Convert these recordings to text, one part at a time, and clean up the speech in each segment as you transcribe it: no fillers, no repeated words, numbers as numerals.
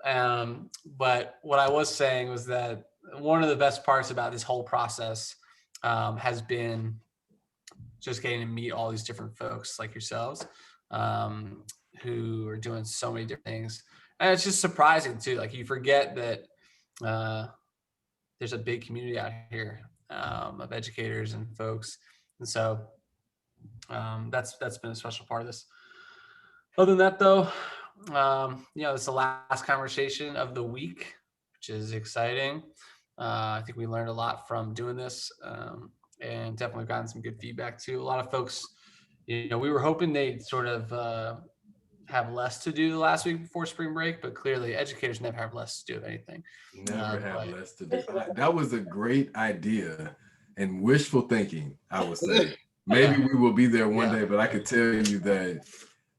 But what I was saying was that one of the best parts about this whole process has been just getting to meet all these different folks like yourselves, who are doing so many different things. And it's just surprising too. Like you forget that there's a big community out here of educators and folks. And so that's been a special part of this. Other than that though, it's the last conversation of the week, which is exciting. I think we learned a lot from doing this, and definitely gotten some good feedback too. A lot of folks, we were hoping they'd sort of have less to do the last week before spring break, but clearly educators never have less to do of anything. Never have less to do. That was a great idea and wishful thinking, I would say. Maybe we will be there one day, but I could tell you that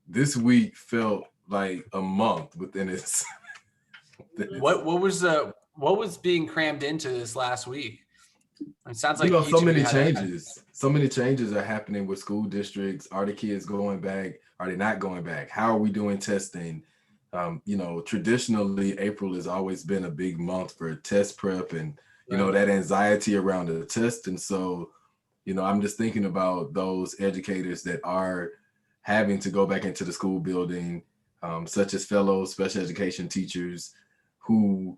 this week felt like a month within its. What was being crammed into this last week? It sounds like so many changes. So many changes are happening with school districts. Are the kids going back? Are they not going back? How are we doing testing? Traditionally, April has always been a big month for test prep and, that anxiety around the test. And so, I'm just thinking about those educators that are having to go back into the school building, such as fellow special education teachers who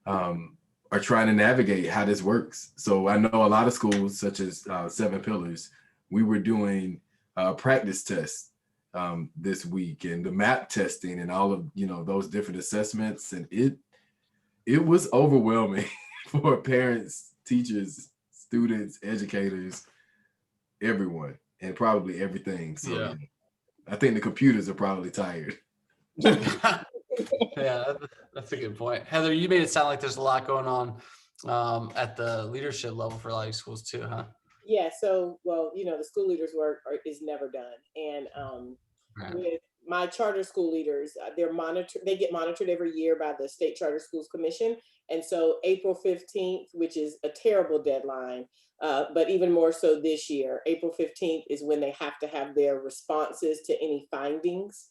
are trying to navigate how this works. So I know a lot of schools, such as 7 Pillars, we were doing practice tests this week and the MAP testing and all of those different assessments, and it was overwhelming for parents, teachers, students, educators, everyone, and probably everything. So I think the computers are probably tired. Yeah, that's a good point. Heather, you made it sound like there's a lot going on at the leadership level for a lot of schools too, huh? Yeah, so, the school leaders' work is never done. And with my charter school leaders, they get monitored every year by the State Charter Schools Commission. And so April 15th, which is a terrible deadline, but even more so this year, April 15th is when they have to have their responses to any findings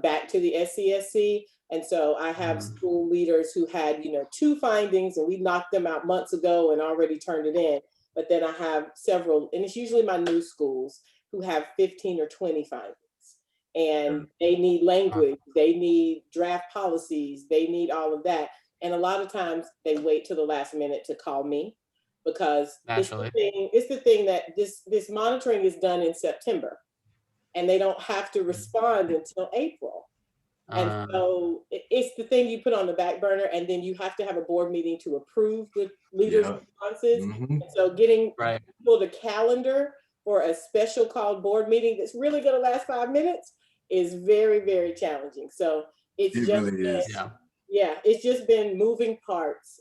back to the SCSC. And so I have school leaders who had, 2 findings and we knocked them out months ago and already turned it in. But then I have several, and it's usually my new schools, who have 15 or 20 findings. And they need language, they need draft policies, they need all of that. And a lot of times they wait till the last minute to call me, because it's the thing that this monitoring is done in September and they don't have to respond until April. And so it's the thing you put on the back burner, and then you have to have a board meeting to approve the leaders' responses. And so getting people to calendar for a special called board meeting that's really going to last 5 minutes is very, very challenging. So it's just been moving parts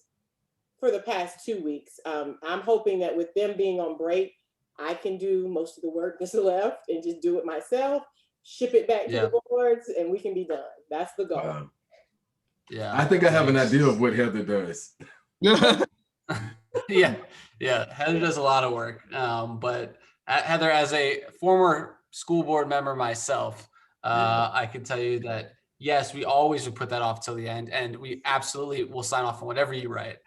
for the past 2 weeks. I'm hoping that with them being on break, I can do most of the work that's left and just do it myself, ship it back to the boards, and we can be done. That's the goal. I think I have an idea of what Heather does. Yeah, Heather does a lot of work. But Heather, as a former school board member myself, I can tell you that yes, we always would put that off till the end, and we absolutely will sign off on whatever you write,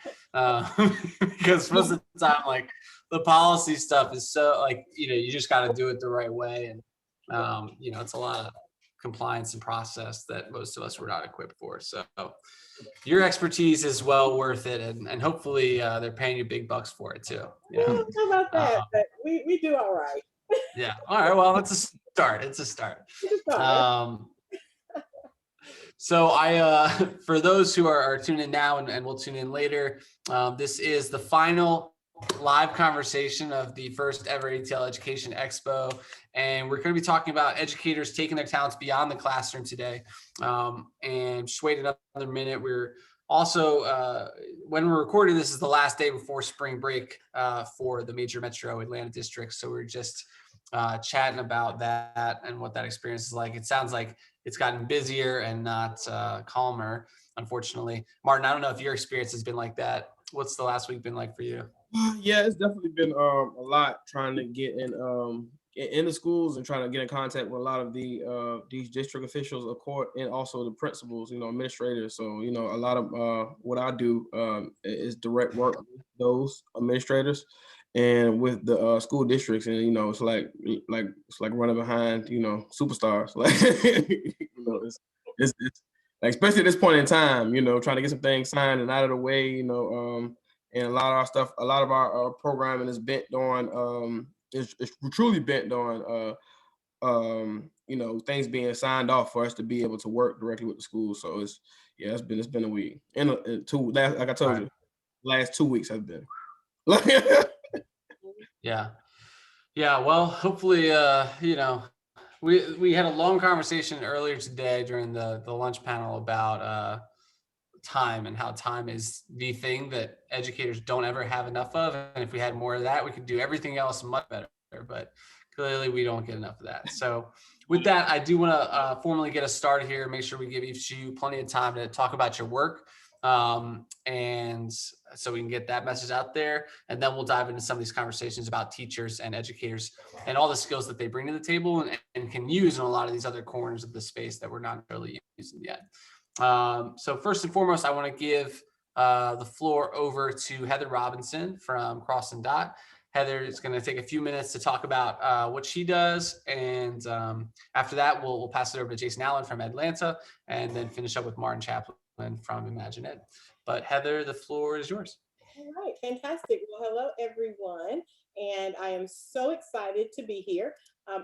because most of the time, like the policy stuff is so you just got to do it the right way, and it's a lot of compliance and process that most of us were not equipped for. So your expertise is well worth it, and hopefully they're paying you big bucks for it too. How about that? But we do all right. Yeah. All right. Well, it's a start. It's a start. So for those who are tuning in now and will tune in later, this is the final live conversation of the first ever ATL Education Expo. And we're going to be talking about educators taking their talents beyond the classroom today. And just wait another minute. We're also, when we're recording, this is the last day before spring break for the major metro Atlanta districts. So we're just chatting about that and what that experience is like. It sounds like it's gotten busier and not calmer, unfortunately. Martin, I don't know if your experience has been like that. What's the last week been like for you? Yeah, it's definitely been a lot trying to get in the schools and trying to get in contact with a lot of these district officials, of course, and also the principals, administrators. So, a lot of what I do is direct work with those administrators and with the school districts, and it's like running behind superstars. Like it's like, especially at this point in time, trying to get some things signed and out of the way, and a lot of our stuff, a lot of our programming is bent on it's truly bent on things being signed off for us to be able to work directly with the schools. So it's been a week and like I told you, last 2 weeks have been. Yeah. Well, hopefully, we had a long conversation earlier today during the lunch panel about time and how time is the thing that educators don't ever have enough of. And if we had more of that, we could do everything else much better. But clearly we don't get enough of that. So with that, I do want to formally get us started here, make sure we give each of you plenty of time to talk about your work. And so we can get that message out there, and then we'll dive into some of these conversations about teachers and educators and all the skills that they bring to the table and can use in a lot of these other corners of the space that we're not really using yet. So first and foremost, I want to give the floor over to Heather Robinson from Cross Dot. Heather is going to take a few minutes to talk about what she does, and after that, we'll pass it over to Jason Allen from EdLanta, and then finish up with Martin Chaplin from Imagine Ed. But Heather, the floor is yours. All right, fantastic. Well, hello everyone, and I am so excited to be here.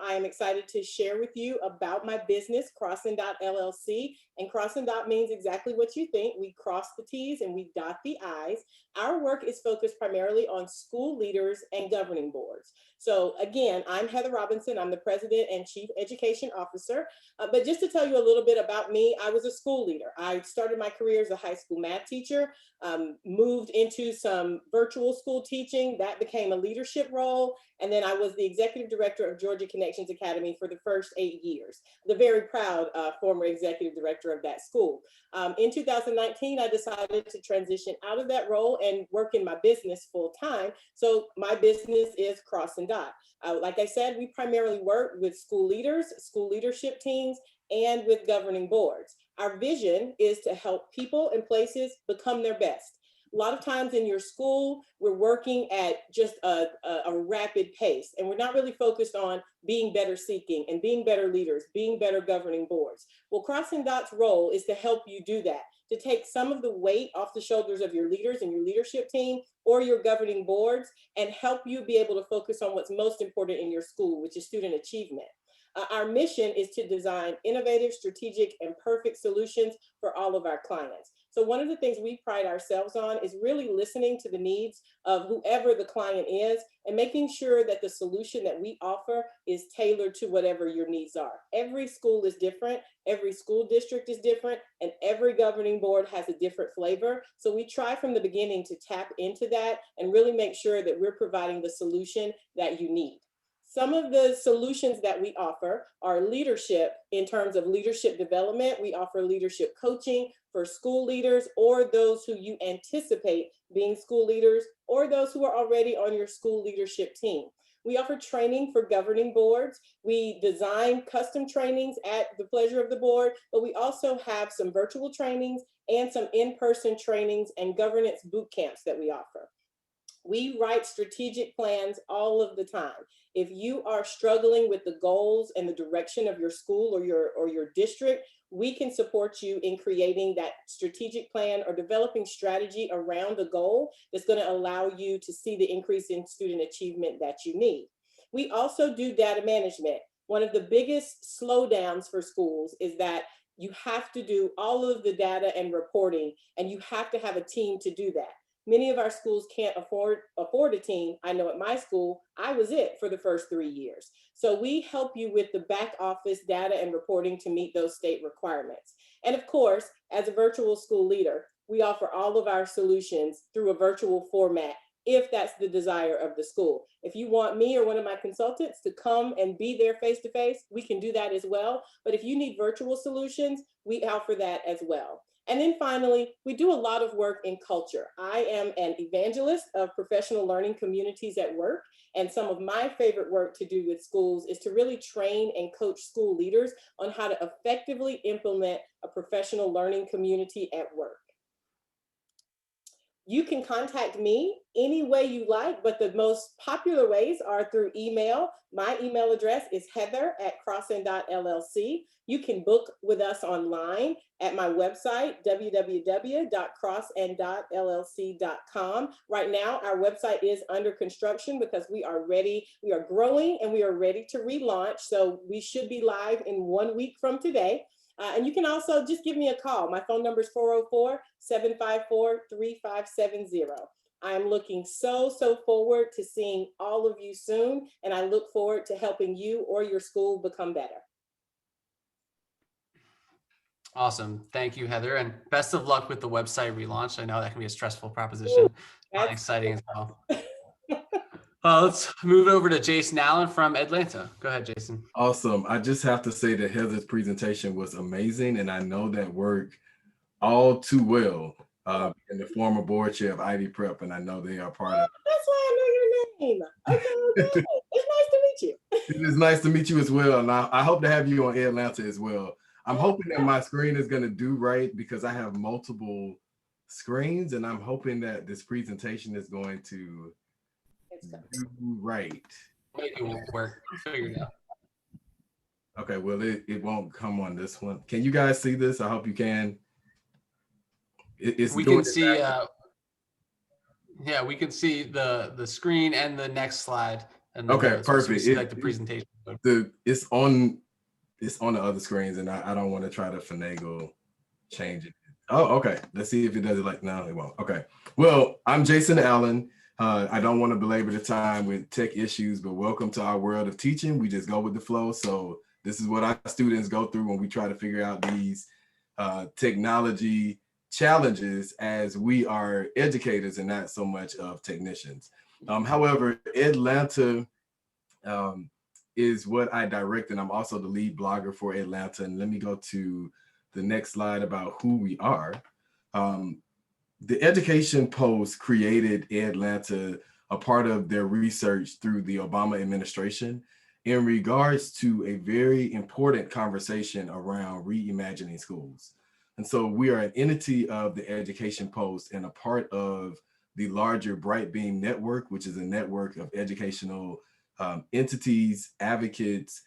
I am excited to share with you about my business, Cross Dot LLC. And Cross Dot means exactly what you think. We cross the T's and we dot the I's. Our work is focused primarily on school leaders and governing boards. So again, I'm Heather Robinson. I'm the President and Chief Education Officer. But just to tell you a little bit about me, I was a school leader. I started my career as a high school math teacher, moved into some virtual school teaching. That became a leadership role. And then I was the executive director of Georgia Connections Academy for the first 8 years, the very proud former executive director of that school. In 2019, I decided to transition out of that role and work in my business full time. So my business is Cross Dot. Like I said, we primarily work with school leaders, school leadership teams, and with governing boards. Our vision is to help people and places become their best. A lot of times in your school, we're working at just a rapid pace, and we're not really focused on being better seeking and being better leaders, being better governing boards. Well, Cross Dot's role is to help you do that, to take some of the weight off the shoulders of your leaders and your leadership team or your governing boards and help you be able to focus on what's most important in your school, which is student achievement. Our mission is to design innovative, strategic, and perfect solutions for all of our clients. So one of the things we pride ourselves on is really listening to the needs of whoever the client is and making sure that the solution that we offer is tailored to whatever your needs are. Every school is different, every school district is different, and every governing board has a different flavor. So we try from the beginning to tap into that and really make sure that we're providing the solution that you need. Some of the solutions that we offer are leadership in terms of leadership development. We offer leadership coaching for school leaders or those who you anticipate being school leaders or those who are already on your school leadership team. We offer training for governing boards. We design custom trainings at the pleasure of the board, but we also have some virtual trainings and some in-person trainings and governance boot camps that we offer. We write strategic plans all of the time. If you are struggling with the goals and the direction of your school or your district, we can support you in creating that strategic plan or developing strategy around the goal that's going to allow you to see the increase in student achievement that you need. We also do data management. One of the biggest slowdowns for schools is that you have to do all of the data and reporting, and you have to have a team to do that. Many of our schools can't afford a team. I know at my school, I was it for the first 3 years. So we help you with the back office data and reporting to meet those state requirements. And of course, as a virtual school leader, we offer all of our solutions through a virtual format if that's the desire of the school. If you want me or one of my consultants to come and be there face to face, we can do that as well. But if you need virtual solutions, we offer that as well. And then finally, we do a lot of work in culture. I am an evangelist of professional learning communities at work. And some of my favorite work to do with schools is to really train and coach school leaders on how to effectively implement a professional learning community at work. You can contact me any way you like, but the most popular ways are through email. My email address is heather@cross.llc. You can book with us online at my website, www.crossdot.llc.com. Right now, our website is under construction because we are ready. We are growing and we are ready to relaunch. So we should be live in 1 week from today. And you can also just give me a call. My phone number is 404-754-3570. I'm looking so forward to seeing all of you soon, and I look forward to helping you or your school become better. Awesome. Thank you, Heather, and best of luck with the website relaunch. I know that can be a stressful proposition. That's exciting as well. Let's move over to Jason Allen from EdLanta. Go ahead, Jason. Awesome. I just have to say that Heather's presentation was amazing, and I know that work all too well in the former board chair of Ivy Prep, and I know they are part of. That's why I know your name. Okay, good. It's nice to meet you. It is nice to meet you as well, and I hope to have you on EdLanta as well. I'm hoping that my screen is going to do right because I have multiple screens, and I'm hoping that this presentation is going to do right. Maybe it won't work. Figure it out. Okay, well, it won't come on this one. Can you guys see this? I hope you can. We can see. Yeah, we can see the screen and the next slide. And okay, perfect. See, like the presentation. It's on the other screens, and I don't want to try to finagle change it. Oh, okay. Let's see if it does it like now. It won't. Okay. Well, I'm Jason Allen. I don't want to belabor the time with tech issues, but welcome to our world of teaching. We just go with the flow. So this is what our students go through when we try to figure out these technology challenges as we are educators and not so much of technicians. However, EdLanta is what I direct, and I'm also the lead blogger for EdLanta. And let me go to the next slide about who we are. The Education Post created EdLanta, a part of their research through the Obama administration in regards to a very important conversation around reimagining schools. And so we are an entity of the Education Post and a part of the larger Bright Beam Network, which is a network of educational entities, advocates,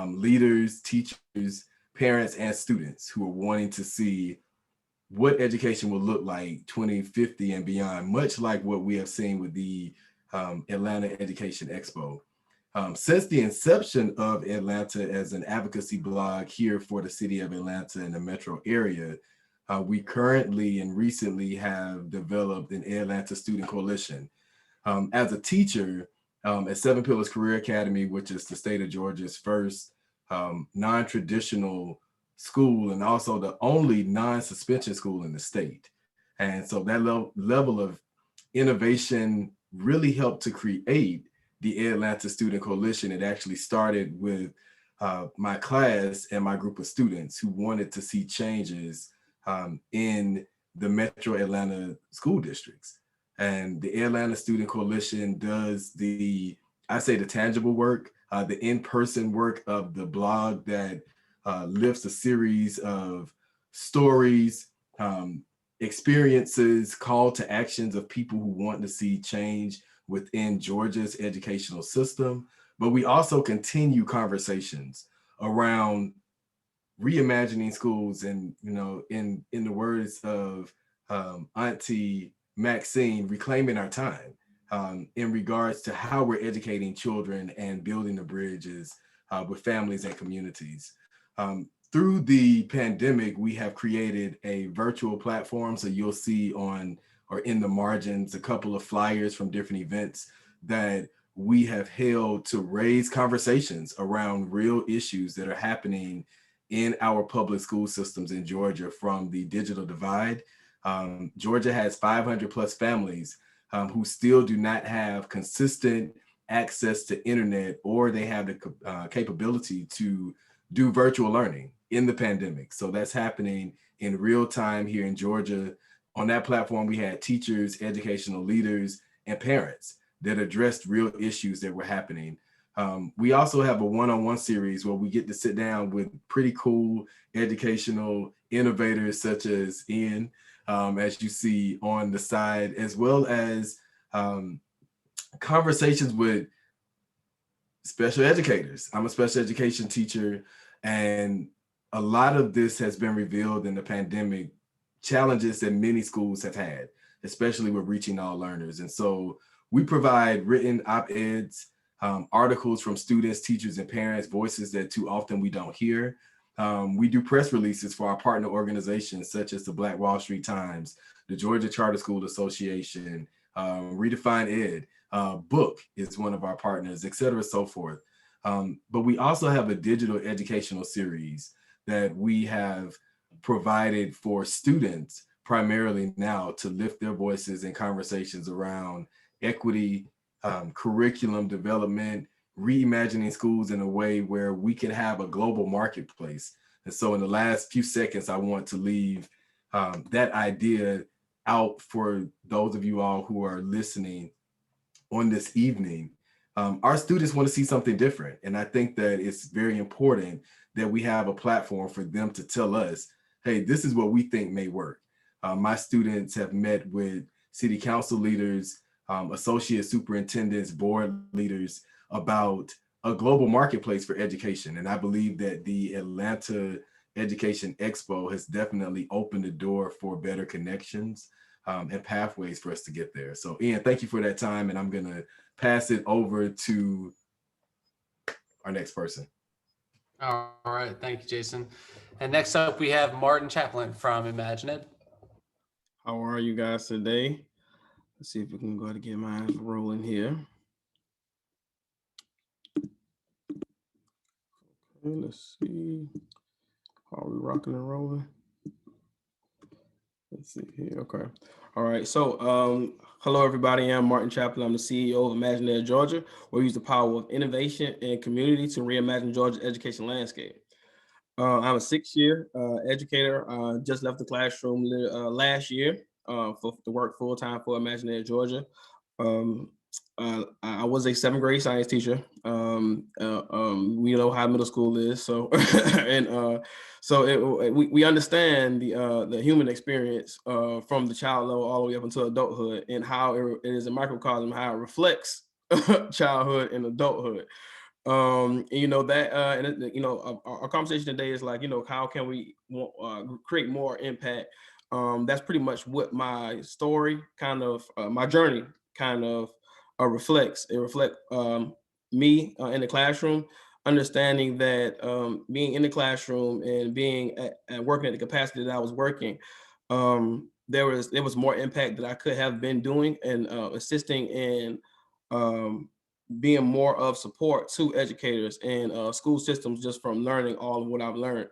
leaders, teachers, parents, and students who are wanting to see what education will look like 2050 and beyond, much like what we have seen with the Atlanta Education Expo. Since the inception of EdLanta as an advocacy blog here for the city of Atlanta and the metro area, we currently and recently have developed an EdLanta Student Coalition. As a teacher at Seven Pillars Career Academy, which is the state of Georgia's first non-traditional school and also the only non-suspension school in the state. And so that level of innovation really helped to create the EdLanta Student Coalition. It actually started with my class and my group of students who wanted to see changes in the Metro Atlanta school districts. And the EdLanta Student Coalition does the tangible work, the in-person work of the blog that lifts a series of stories, experiences, call to actions of people who want to see change within Georgia's educational system. But we also continue conversations around reimagining schools and, in the words of Auntie Maxine, reclaiming our time in regards to how we're educating children and building the bridges with families and communities. Through the pandemic, we have created a virtual platform. So you'll see on or in the margins a couple of flyers from different events that we have held to raise conversations around real issues that are happening in our public school systems in Georgia from the digital divide. Georgia has 500 plus families who still do not have consistent access to internet, or they have the capability to do virtual learning in the pandemic. So that's happening in real time here in Georgia. On that platform, we had teachers, educational leaders, and parents that addressed real issues that were happening. We also have a one-on-one series where we get to sit down with pretty cool educational innovators such as Ian, as you see on the side, as well as conversations with special educators. I'm a special education teacher, and a lot of this has been revealed in the pandemic, challenges that many schools have had, especially with reaching all learners. And so we provide written op-eds, articles from students, teachers, and parents, voices that too often we don't hear. We do press releases for our partner organizations, such as the Black Wall Street Times, the Georgia Charter School Association, Redefine Ed, Book is one of our partners, et cetera, so forth. But we also have a digital educational series that we have provided for students primarily now to lift their voices in conversations around equity, curriculum development, reimagining schools in a way where we can have a global marketplace. And so in the last few seconds, I want to leave that idea out for those of you all who are listening on this evening. Our students want to see something different. And I think that it's very important that we have a platform for them to tell us, hey, this is what we think may work. My students have met with city council leaders, associate superintendents, board leaders about a global marketplace for education. And I believe that the EdLanta Education Expo has definitely opened the door for better connections and pathways for us to get there. So Ian, thank you for that time. And I'm gonna pass it over to our next person. All right, thank you, Jason. And next up, we have Martin Chaplin from ImagineEd. How are you guys today? Let's see if we can go ahead and get mine rolling here. Okay, let's see. Are we rocking and rolling? Let's see here. Okay. All right. So, hello, everybody. I'm Martin Chaplin. I'm the CEO of ImagineEd Georgia. We use the power of innovation and community to reimagine Georgia's education landscape. I'm a 6-year educator. Just left the classroom last year to work full time for ImagineEd Georgia. I was a 7th grade science teacher. We know how middle school is, so and we understand the human experience from the child level all the way up until adulthood, and how it is a microcosm, how it reflects childhood and adulthood. And our conversation today is like, how can we create more impact? That's pretty much what my story kind of, my journey kind of reflects. It reflects me in the classroom, understanding that being in the classroom and being working at the capacity that I was working, there was more impact that I could have been doing and assisting in being more of support to educators and school systems just from learning all of what I've learned.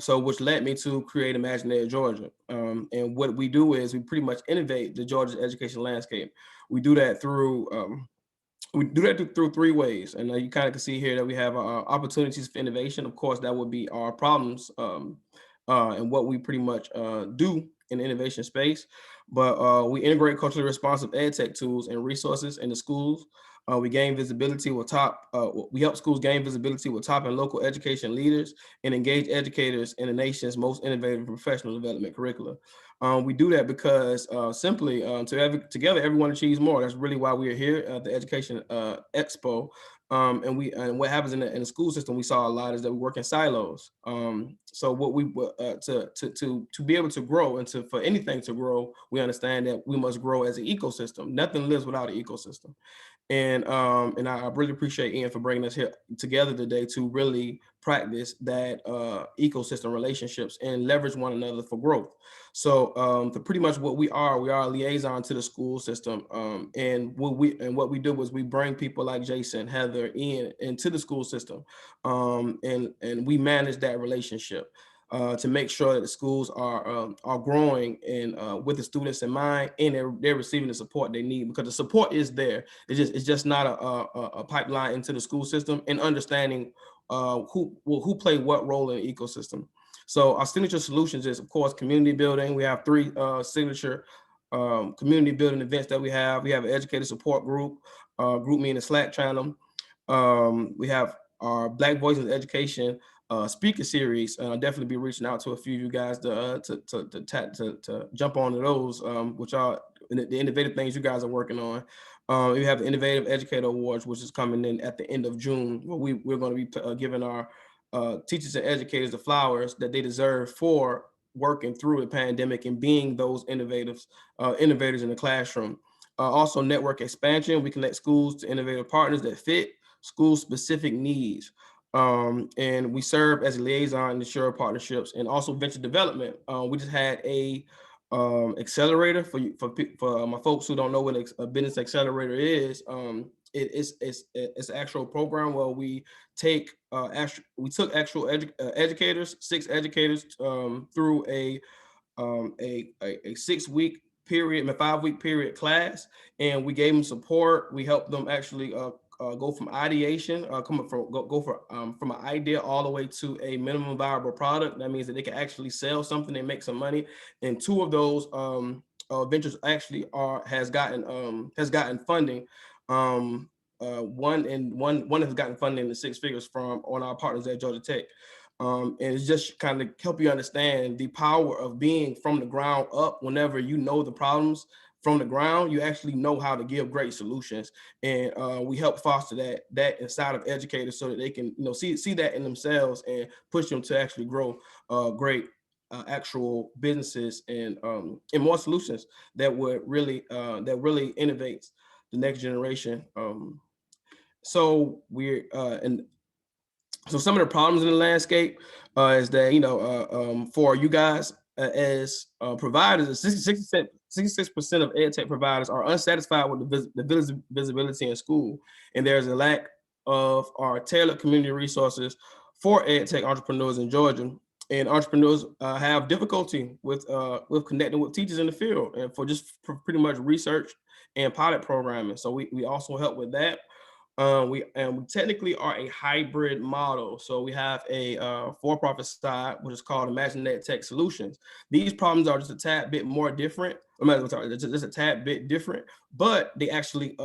So which led me to create ImagineEd Georgia. And what we do is we pretty much innovate the Georgia education landscape. We do that through through 3 ways. And you kind of can see here that we have opportunities for innovation. Of course, that would be our problems and what we pretty much do in the innovation space. But we integrate culturally responsive ed tech tools and resources in the schools. We gain visibility with we help schools gain visibility with top and local education leaders and engage educators in the nation's most innovative professional development curricula. We do that because simply together everyone achieves more. That's really why we are here at the Education Expo. And what happens in the school system, we saw a lot is that we work in silos. So what we to be able to grow and for anything to grow, we understand that we must grow as an ecosystem. Nothing lives without an ecosystem. And I really appreciate Ian for bringing us here together today to really practice that ecosystem relationships and leverage one another for growth. So pretty much what we are a liaison to the school system. And what we do is we bring people like Jason, Heather, Ian into the school system, and we manage that relationship. to make sure that the schools are growing and with the students in mind, and they're receiving the support they need, because the support is there. It's just not a pipeline into the school system, and understanding who play what role in the ecosystem. So our signature solutions is, of course, community building. We have 3 signature community building events that we have. We have an educator support group, group me in the Slack channel. We have our Black Voices in Education speaker series. I'll definitely be reaching out to a few of you guys to jump onto those, which are the innovative things you guys are working on. We have the Innovative Educator Awards, which is coming in at the end of June, where we're going to be giving our teachers and educators the flowers that they deserve for working through the pandemic and being those innovators in the classroom. Also, network expansion. We connect schools to innovative partners that fit school-specific needs. And we serve as a liaison to ensure partnerships, and also venture development. We just had a accelerator for my folks who don't know what a business accelerator is. It's an actual program where we took actual educators, 6 educators, through a 6-week period, a 5-week period class, and we gave them support. We helped them actually go from ideation, from an idea all the way to a minimum viable product. That means that they can actually sell something and make some money. And 2 of those ventures actually has gotten funding. One has gotten funding in the 6 figures from on our partners at Georgia Tech. And it's just kind of help you understand the power of being from the ground up. Whenever you know the problems from the ground, you actually know how to give great solutions. And we help foster that inside of educators so that they can see that in themselves and push them to actually grow great actual businesses and more solutions that would really innovates the next generation. So some of the problems in the landscape is that, for you guys as providers, 66% of ed tech providers are unsatisfied with the visibility in school. And there's a lack of our tailored community resources for ed tech entrepreneurs in Georgia. And entrepreneurs have difficulty with connecting with teachers in the field, and for pretty much research and pilot programming. So we also help with that. We technically are a hybrid model. So we have a for-profit side, which is called Imagine Ed Tech Solutions. These problems are just a tad bit more different. Just a tad bit different, but they actually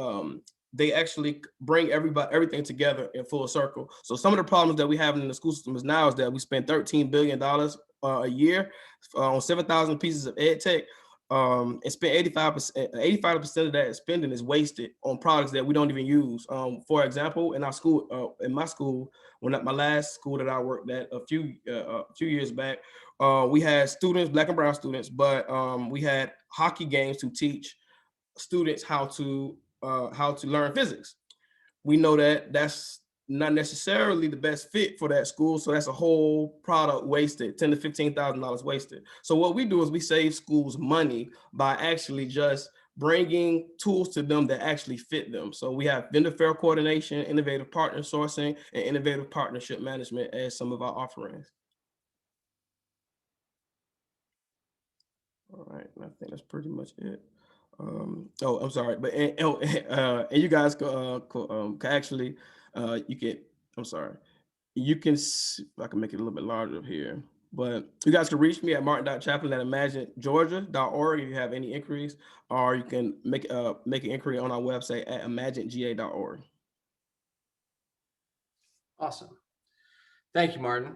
bring everything together in full circle. So some of the problems that we have in the school system now is that we spend $13 billion a year on 7,000 pieces of ed tech. And spend 85% of that spending is wasted on products that we don't even use. For example, in my school, my last school that I worked at a few years back, we had students, Black and brown students, but we had hockey games to teach students how to learn physics. We know that that's not necessarily the best fit for that school. So that's a whole product wasted, $10,000 to $15,000 wasted. So what we do is we save schools money by actually just bringing tools to them that actually fit them. So we have vendor fair coordination, innovative partner sourcing, and innovative partnership management as some of our offerings. All right, I think that's pretty much it. I'm sorry, but and you guys can actually you can, I can make it a little bit larger here, but you guys can reach me at martin.chaplin@imaginegeorgia.org if you have any inquiries, or you can make an inquiry on our website at imaginega.org. Awesome. Thank you, Martin.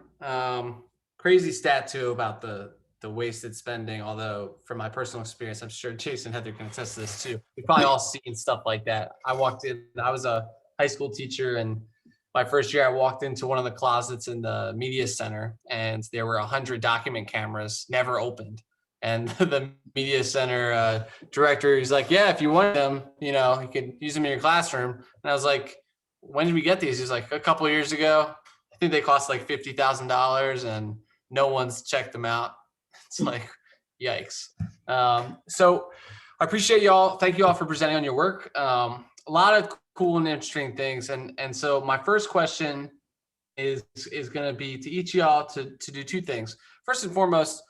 Crazy stat too about the wasted spending, although from my personal experience, I'm sure Jason and Heather can attest to this too. We've probably all seen stuff like that. I was a high school teacher, and my first year I walked into one of the closets in the media center, and there were 100 document cameras never opened. And the media center director, he's like, yeah, if you want them, you could use them in your classroom. And I was like, when did we get these? He's like, a couple of years ago. I think they cost like $50,000 and no one's checked them out. It's like, yikes. So I appreciate y'all. Thank you all for presenting on your work. A lot of cool and interesting things. And so my first question is going to be to each of y'all to do two things. First and foremost,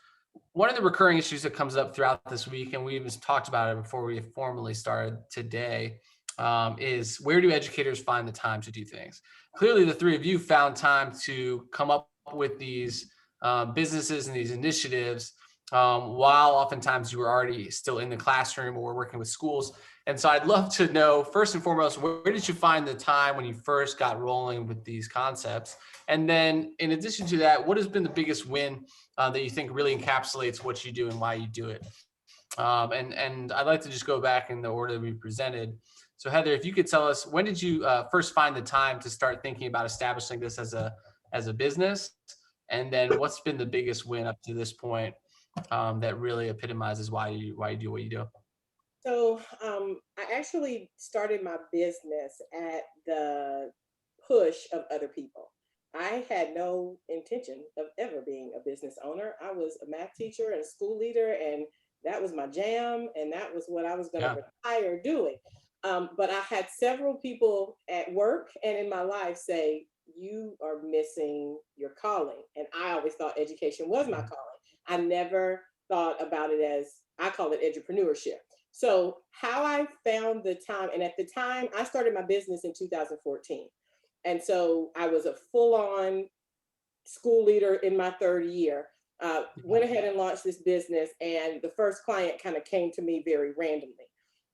one of the recurring issues that comes up throughout this week, and we even talked about it before we formally started today, is where do educators find the time to do things? Clearly, the three of you found time to come up with these businesses and these initiatives while oftentimes you were already still in the classroom or working with schools. And so I'd love to know, first and foremost, where did you find the time when you first got rolling with these concepts? And then in addition to that, what has been the biggest win that you think really encapsulates what you do and why you do it? And I'd like to just go back in the order that we presented. So Heather, if you could tell us, when did you first find the time to start thinking about establishing this as a business? And then what's been the biggest win up to this point that really epitomizes why you do what you do? So I actually started my business at the push of other people. I had no intention of ever being a business owner. I was a math teacher and a school leader, and that was my jam, and that was what I was going to retire doing. But I had several people at work and in my life say, you are missing your calling. And I always thought education was my calling. I never thought about it as, I call it entrepreneurship. So how I found the time, and at the time I started my business in 2014. And so I was a full-on school leader in my third year, went ahead and launched this business. And the first client kind of came to me very randomly.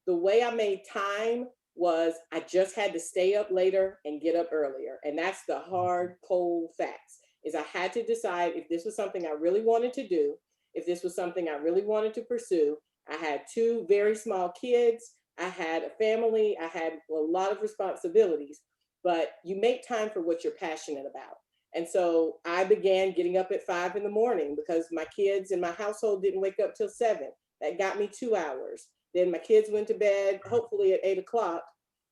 The way I made time was I just had to stay up later and get up earlier. And that's the hard, cold facts, is I had to decide if this was something I really wanted to do, if this was something I really wanted to pursue. I had two very small kids. I had a family. I had a lot of responsibilities, but you make time for what you're passionate about. And so I began getting up at 5 in the morning because my kids in my household didn't wake up till 7. That got me 2 hours. Then my kids went to bed, hopefully at 8 o'clock.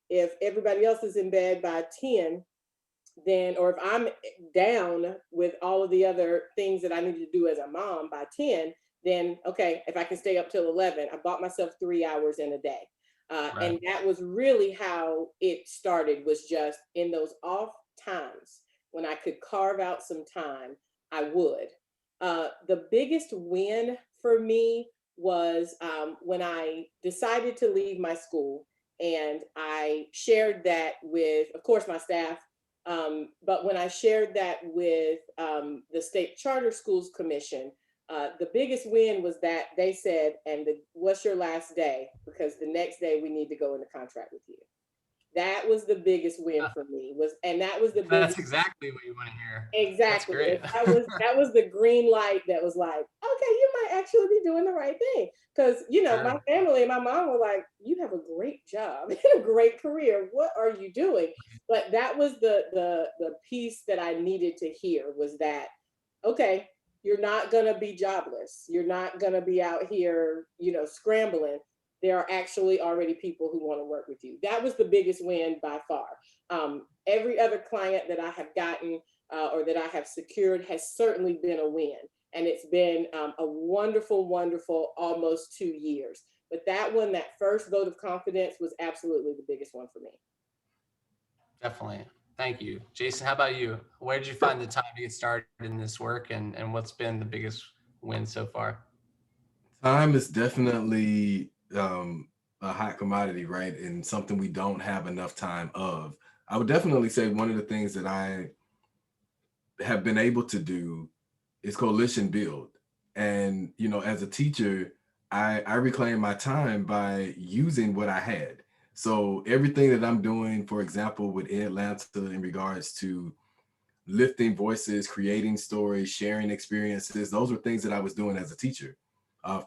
If everybody else is in bed by 10, then, or if I'm down with all of the other things that I need to do as a mom by 10, then, okay, if I can stay up till 11, I bought myself 3 hours in a day. And that was really how it started, was just in those off times when I could carve out some time, I would. The biggest win for me was when I decided to leave my school, and I shared that with, of course, my staff, but when I shared that with the State Charter Schools Commission, the biggest win was that they said, and what's your last day? Because the next day we need to go into contract with you. That was the biggest win for me, and that was the biggest. That's exactly what you want to hear. Exactly. That was the green light that was like, okay, you might actually be doing the right thing. Because, my family and my mom were like, you have a great job, a great career. What are you doing? But that was the piece that I needed to hear, was that, okay, you're not going to be jobless. You're not going to be out here, scrambling. There are actually already people who want to work with you. That was the biggest win by far. Every other client that I have gotten or that I have secured has certainly been a win. And it's been a wonderful, wonderful almost 2 years. But that one, that first vote of confidence, was absolutely the biggest one for me. Definitely. Thank you. Jason, how about you? Where did you find the time to get started in this work, and what's been the biggest win so far? Time is definitely a hot commodity, right? And something we don't have enough time of. I would definitely say one of the things that I have been able to do is coalition build. And, as a teacher, I reclaim my time by using what I had. So everything that I'm doing, for example, with EdLanta in regards to lifting voices, creating stories, sharing experiences, those were things that I was doing as a teacher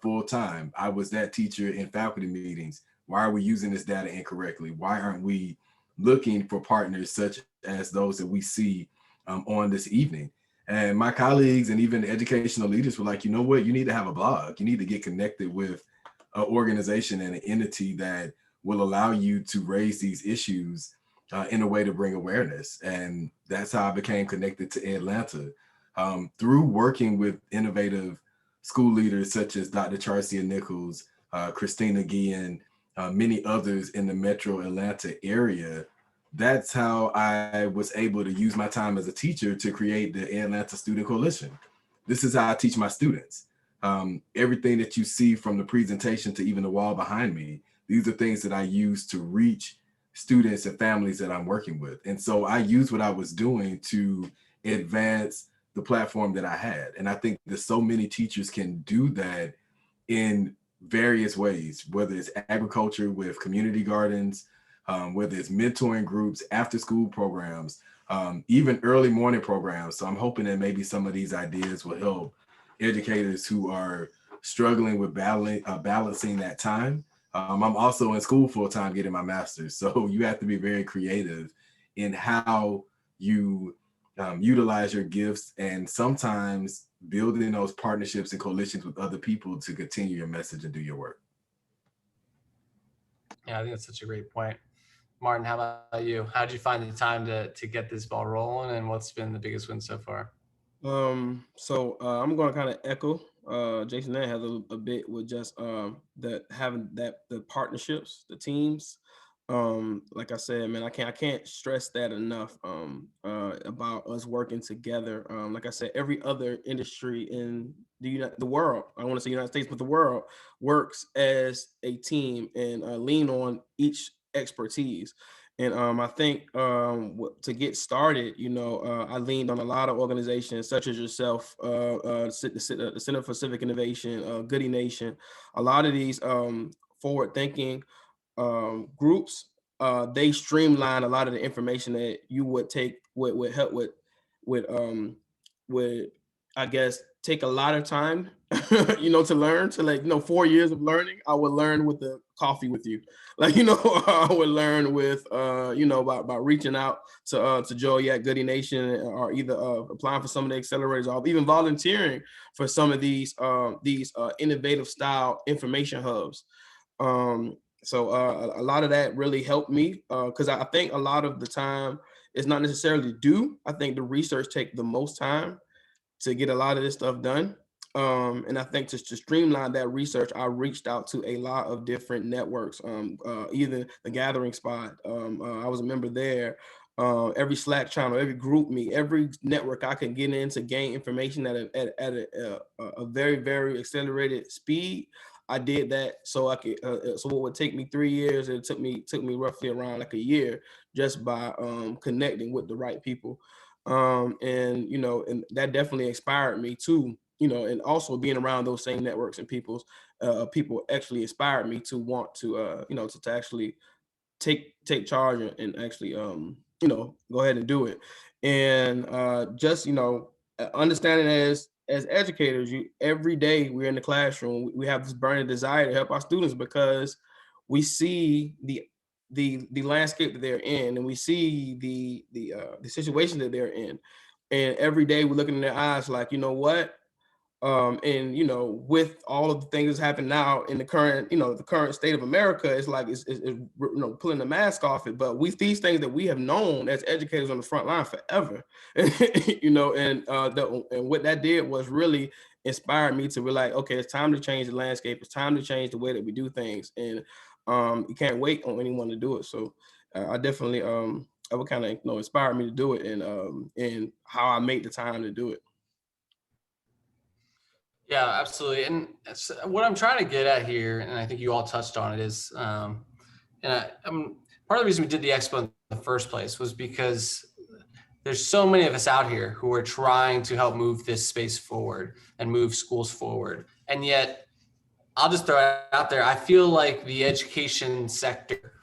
full time. I was that teacher in faculty meetings. Why are we using this data incorrectly? Why aren't we looking for partners such as those that we see on this evening? And my colleagues and even educational leaders were like, you know what, you need to have a blog. You need to get connected with an organization and an entity that will allow you to raise these issues in a way to bring awareness. And that's how I became connected to EdLanta. Through working with innovative school leaders such as Dr. Charcia Nichols, Christina Guillen, many others in the Metro Atlanta area, that's how I was able to use my time as a teacher to create the EdLanta Student Coalition. This is how I teach my students. Everything that you see from the presentation to even the wall behind me, these are things that I use to reach students and families that I'm working with. And so I use what I was doing to advance the platform that I had. And I think that so many teachers can do that in various ways, whether it's agriculture with community gardens, whether it's mentoring groups, after school programs, even early morning programs. So I'm hoping that maybe some of these ideas will help educators who are struggling with balancing that time. I'm also in school full time getting my master's. So you have to be very creative in how you utilize your gifts, and sometimes building those partnerships and coalitions with other people to continue your message and do your work. Yeah, I think that's such a great point. Martin, how about you? How did you find the time to get this ball rolling, and what's been the biggest win so far? So I'm going to kind of echo Jason there has a bit with just that having that the partnerships, the teams. Like I said, man, I can't stress that enough about us working together. Like I said, every other industry in the world, I want to say United States, but the world works as a team and lean on each expertise. And I think to get started, I leaned on a lot of organizations such as yourself, the Center for Civic Innovation, Goody Nation, a lot of these forward-thinking groups. They streamline a lot of the information that you would take would help with I guess take a lot of time, to learn. To 4 years of learning, I would learn with the coffee with you. I would learn with about reaching out to Joey at Goody Nation, or either applying for some of the accelerators, or even volunteering for some of these innovative style information hubs. So a lot of that really helped me because I think a lot of the time it's not necessarily due. I think the research take the most time to get a lot of this stuff done. And I think to streamline that research, I reached out to a lot of different networks, either the Gathering Spot, I was a member there, every Slack channel, every group meet, every network I could get in to gain information at a very, very accelerated speed. I did that so I could. So what would take me 3 years, it took me roughly around like a year just by connecting with the right people. And that definitely inspired me too. And also being around those same networks and people actually inspired me to want to to actually take charge and actually go ahead and do it. And just understanding as educators, every day we're in the classroom, we have this burning desire to help our students because we see the landscape that they're in, and we see the situation that they're in, and every day we're looking in their eyes like, what, and with all of the things that's happening now in the current state of America, it's like it's pulling the mask off it. But these things that we have known as educators on the front line forever, and what that did was really inspired me to be like, okay, it's time to change the landscape. It's time to change the way that we do things, and you can't wait on anyone to do it. So I definitely I would kind of inspire me to do it, and how I make the time to do it. Yeah, absolutely. And what I'm trying to get at here, and I think you all touched on it, is, part of the reason we did the expo in the first place was because there's so many of us out here who are trying to help move this space forward and move schools forward. And yet, I'll just throw it out there, I feel like the education sector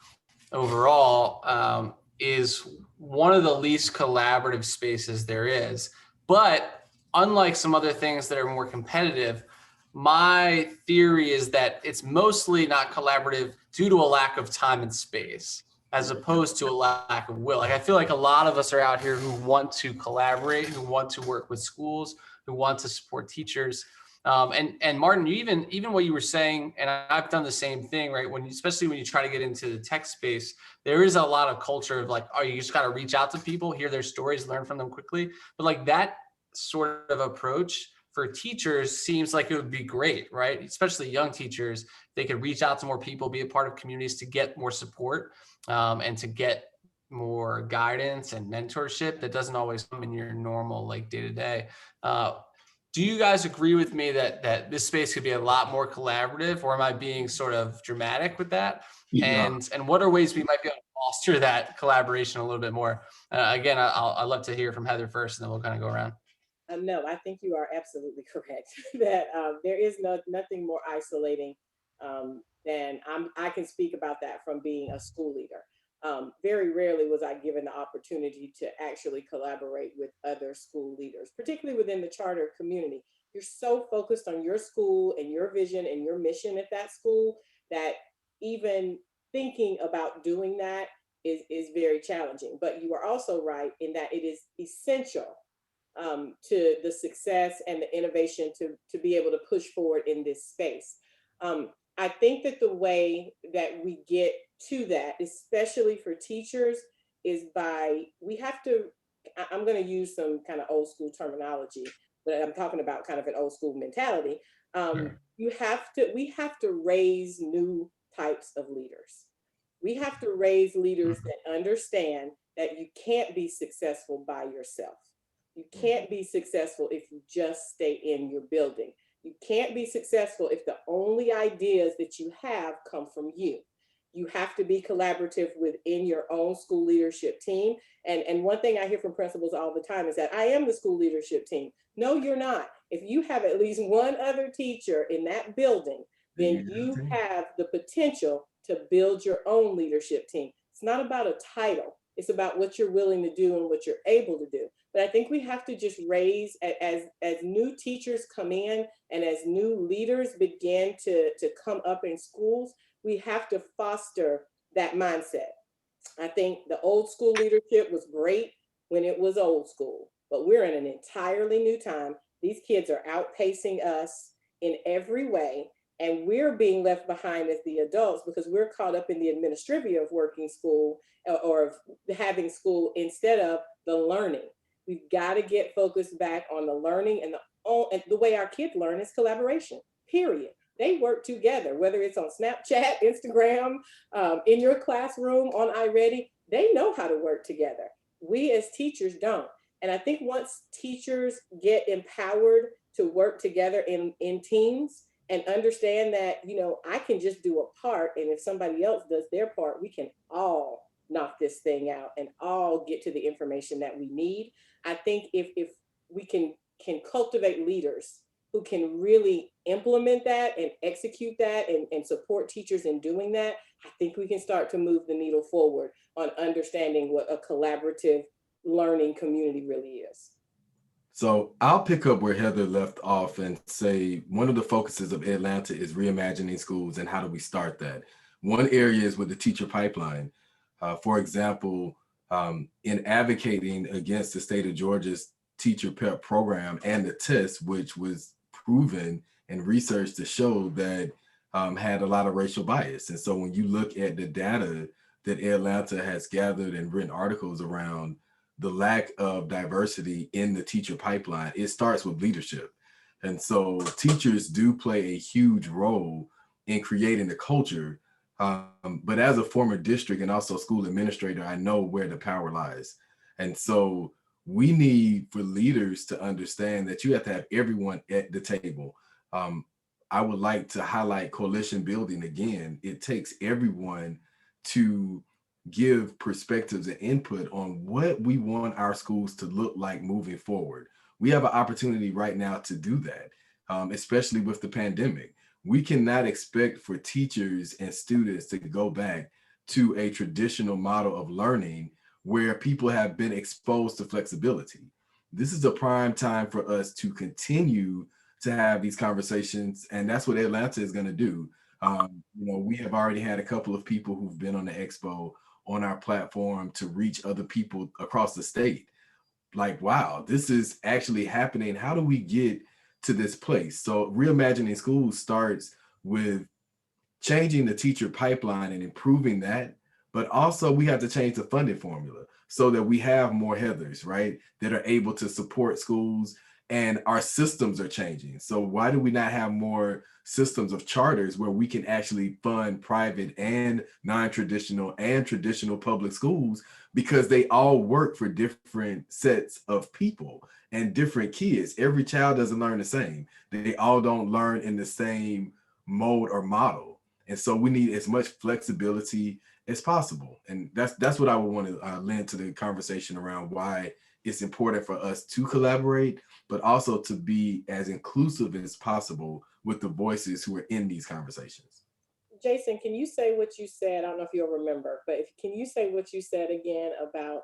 overall is one of the least collaborative spaces there is. But unlike some other things that are more competitive, my theory is that it's mostly not collaborative due to a lack of time and space, as opposed to a lack of will. Like, I feel like a lot of us are out here who want to collaborate, who want to work with schools, who want to support teachers. And Martin, you even what you were saying, and I've done the same thing, right? Especially when you try to get into the tech space, there is a lot of culture of like, oh, you just got to reach out to people, hear their stories, learn from them quickly. But like that sort of approach for teachers seems like it would be great, right? Especially young teachers, they could reach out to more people, be a part of communities to get more support, and to get more guidance and mentorship that doesn't always come in your normal like day to day. Do you guys agree with me that this space could be a lot more collaborative, or am I being sort of dramatic with that? Yeah. And what are ways we might be able to foster that collaboration a little bit more? Again, I'd love to hear from Heather first, and then we'll kind of go around. No, I think you are absolutely correct that there is nothing more isolating than I can speak about that from being a school leader. Very rarely was I given the opportunity to actually collaborate with other school leaders, particularly within the charter community. You're so focused on your school and your vision and your mission at that school that even thinking about doing that is very challenging. But you are also right in that it is essential to the success and the innovation to be able to push forward in this space. I think that the way that we get to that, especially for teachers, is we have to, I'm going to use some kind of old school terminology, but I'm talking about kind of an old school mentality. We have to raise new types of leaders. We have to raise leaders that understand that you can't be successful by yourself. You can't be successful if you just stay in your building. You can't be successful if the only ideas that you have come from you. You have to be collaborative within your own school leadership team. And one thing I hear from principals all the time is that I am the school leadership team. No, you're not. If you have at least one other teacher in that building, then you have the potential to build your own leadership team. It's not about a title. It's about what you're willing to do and what you're able to do. But I think we have to just raise, as new teachers come in and as new leaders begin to come up in schools, we have to foster that mindset. I think the old school leadership was great when it was old school, but we're in an entirely new time. These kids are outpacing us in every way, and we're being left behind as the adults because we're caught up in the administrivia of working school or having school instead of the learning. We've got to get focused back on the learning, and the way our kids learn is collaboration, period. They work together, whether it's on Snapchat, Instagram, in your classroom, on iReady, they know how to work together. We as teachers don't. And I think once teachers get empowered to work together in teams and understand that, I can just do a part, and if somebody else does their part, we can all knock this thing out and all get to the information that we need. I think if we can cultivate leaders who can really implement that and execute that and support teachers in doing that, I think we can start to move the needle forward on understanding what a collaborative learning community really is. So I'll pick up where Heather left off and say one of the focuses of EdLanta is reimagining schools, and how do we start that? One area is with the teacher pipeline. For example, in advocating against the state of Georgia's teacher prep program and the test, which was proven and research to show that had a lot of racial bias. And so when you look at the data that EdLanta has gathered and written articles around the lack of diversity in the teacher pipeline, it starts with leadership. And so teachers do play a huge role in creating the culture. But as a former district and also school administrator, I know where the power lies. And so we need for leaders to understand that you have to have everyone at the table. I would like to highlight coalition building again. It takes everyone to give perspectives and input on what we want our schools to look like moving forward. We have an opportunity right now to do that, especially with the pandemic. We cannot expect for teachers and students to go back to a traditional model of learning where people have been exposed to flexibility. This is a prime time for us to continue to have these conversations, and that's what EdLanta is going to do. We have already had a couple of people who've been on the expo on our platform to reach other people across the state. Like, wow, this is actually happening. How do we get to this place? So reimagining schools starts with changing the teacher pipeline and improving that, but also we have to change the funding formula so that we have more Heathers, right, that are able to support schools and our systems are changing. So why do we not have more systems of charters where we can actually fund private and non-traditional and traditional public schools, because they all work for different sets of people and different kids. Every child doesn't learn the same. They all don't learn in the same mode or model. And so we need as much flexibility as possible. And that's what I would want to lend to the conversation around why it's important for us to collaborate, but also to be as inclusive as possible with the voices who are in these conversations. Jason, can you say what you said? I don't know if you'll remember, but can you say what you said again about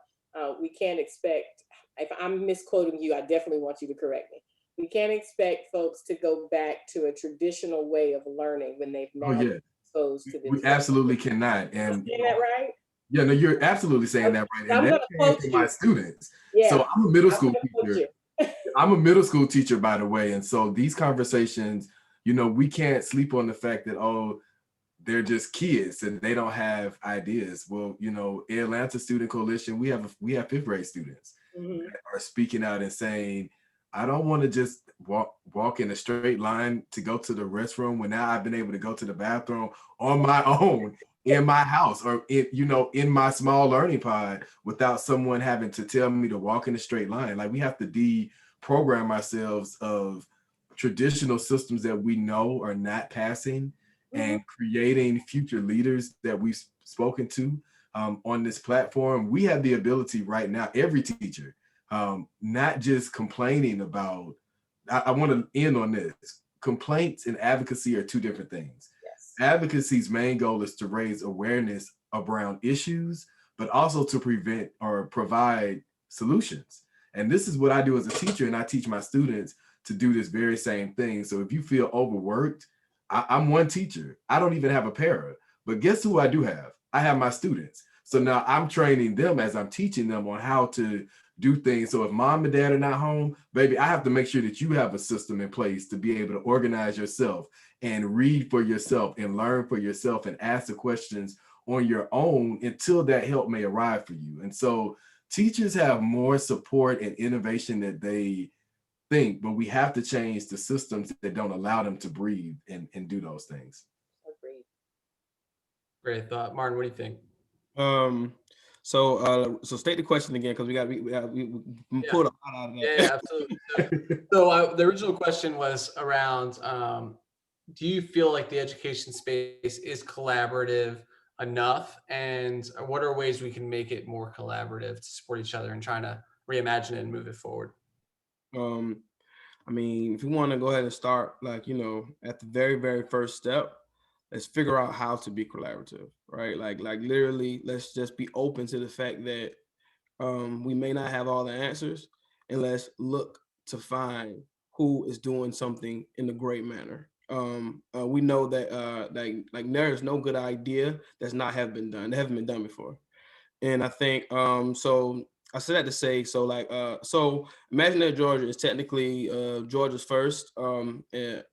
we can't expect, if I'm misquoting you, I definitely want you to correct me. We can't expect folks to go back to a traditional way of learning when they've now been exposed to this. We absolutely cannot. And saying that right? Yeah, no, you're absolutely saying that right. I'm And that came from my students. Yeah, so I'm a middle school teacher. I'm a middle school teacher, by the way. And so these conversations, we can't sleep on the fact that, oh, they're just kids and they don't have ideas. Well, EdLanta Student Coalition, we have 5th grade students that are speaking out and saying, I don't want to just walk in a straight line to go to the restroom when now I've been able to go to the bathroom on my own in my house or in my small learning pod without someone having to tell me to walk in a straight line. Like, we have to deprogram ourselves of traditional systems that we know are not passing and creating future leaders that we've spoken to on this platform. We have the ability right now, every teacher, not just complaining about, I want to end on this. Complaints and advocacy are two different things. Advocacy's main goal is to raise awareness around issues, but also to prevent or provide solutions. And this is what I do as a teacher, and I teach my students to do this very same thing. So if you feel overworked, I'm one teacher. I don't even have a para, but guess who I do have? I have my students. So now I'm training them as I'm teaching them on how to do things. So if mom and dad are not home, baby, I have to make sure that you have a system in place to be able to organize yourself and read for yourself and learn for yourself and ask the questions on your own until that help may arrive for you. And so teachers have more support and innovation that they think, but we have to change the systems that don't allow them to breathe and do those things. Agreed. Great thought. Martin, what do you think? So state the question again, because we pulled a lot out of that. Yeah, absolutely. So the original question was around, do you feel like the education space is collaborative enough? And what are ways we can make it more collaborative to support each other and trying to reimagine it and move it forward? I mean, if you want to go ahead and start, at the very, very first step, let's figure out how to be collaborative, right? Like literally, let's just be open to the fact that we may not have all the answers, and let's look to find who is doing something in a great manner. We know that like there is no good idea that's not have been done. They haven't been done before, and I think so. I said that to say, so imagine that Georgia is technically Georgia's first ed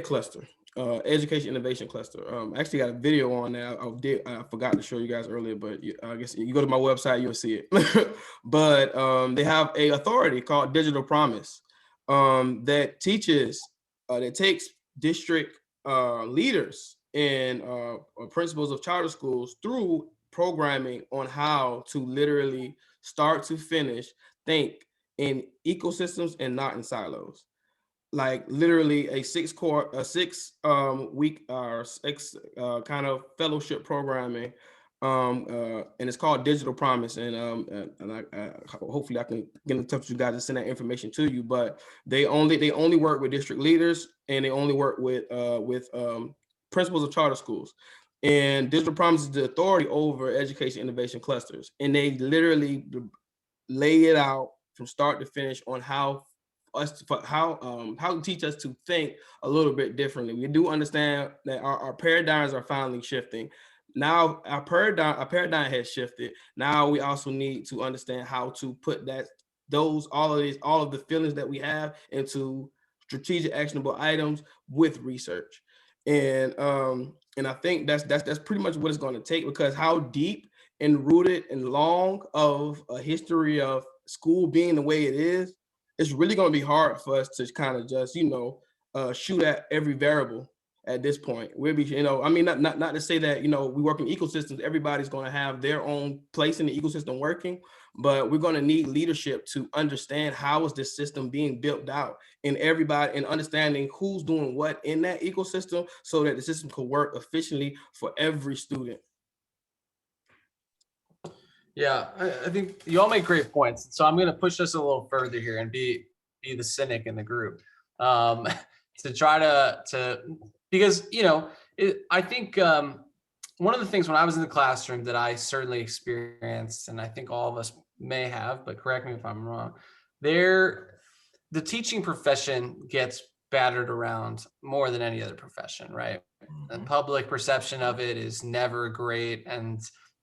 cluster, education innovation cluster. I actually got a video on that. I forgot to show you guys earlier, but I guess you go to my website, you'll see it. But they have a authority called Digital Promise that teaches, that takes district leaders and principals of charter schools through programming on how to literally start to finish think in ecosystems and not in silos. Like literally a 6 week or 6 kind of fellowship programming, and it's called Digital Promise. And hopefully I can get in touch with you guys and send that information to you. But they only work with district leaders, and they only work with principals of charter schools. And Digital Promise is the authority over education innovation clusters, and they literally lay it out from start to finish on how to teach us to think a little bit differently. We do understand that our paradigms are finally shifting. Now our paradigm has shifted. Now we also need to understand how to put all of the feelings that we have into strategic actionable items with research. And I think that's pretty much what it's going to take, because how deep and rooted and long of a history of school being the way it is it's really going to be hard for us to kind of just, shoot at every variable at this point. We'll be, I mean, not to say that, we work in ecosystems, everybody's going to have their own place in the ecosystem working, but we're going to need leadership to understand how is this system being built out, and everybody, and understanding who's doing what in that ecosystem so that the system can work efficiently for every student. Yeah, I think you all make great points. So I'm going to push us a little further here and be the cynic in the group, to try to because I think one of the things when I was in the classroom that I certainly experienced, and I think all of us may have, but correct me if I'm wrong, the teaching profession gets battered around more than any other profession, right? The public perception of it is never great, and